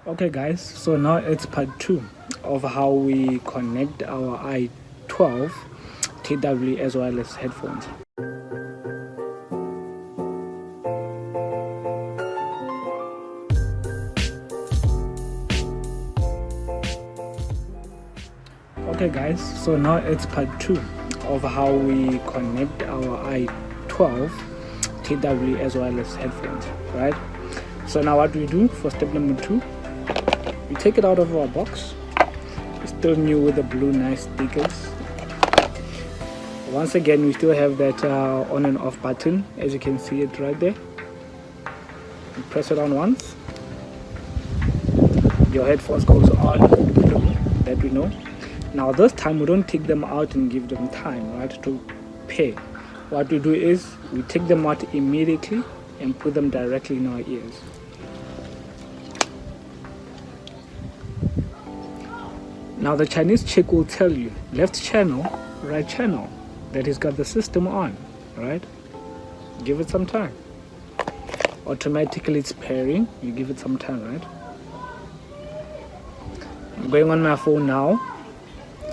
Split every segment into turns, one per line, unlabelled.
Okay guys, so now it's part 2 of how we connect our i12 TWS wireless headphones. Okay guys, so now it's part 2 of how we connect our i12 TWS wireless headphones, right? So now what we do for step number 2, we take it out of our box. It's still new with the blue nice stickers. Once again, we still have that on and off button, as you can see it right there. You press it on once, your headphones goes on, that we know. Now this time we don't take them out and give them time, right, to pair. What we do is we take them out immediately and put them directly in our ears. Now the Chinese chick will tell you left channel, right channel, that he's got the system on, right? Give it some time. Automatically it's pairing, you give it some time, right? I'm going on my phone now.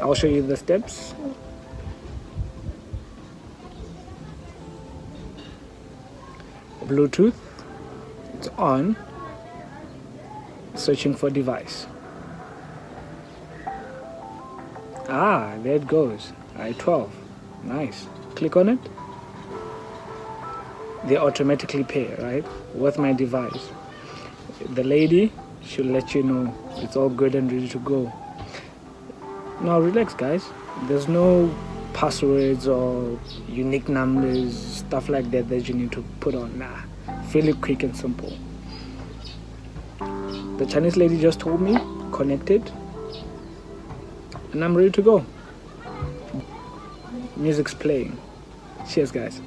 I'll show you the steps. Bluetooth, it's on. Searching for device. Ah, there it goes. i12. Nice. Click on it. They automatically pair, right? With my device. The lady should let you know it's all good and ready to go. Now relax guys. There's no passwords or unique numbers, stuff like that you need to put on. Nah. Fairly quick and simple. The Chinese lady just told me, connected. And I'm ready to go. Music's playing. Cheers guys.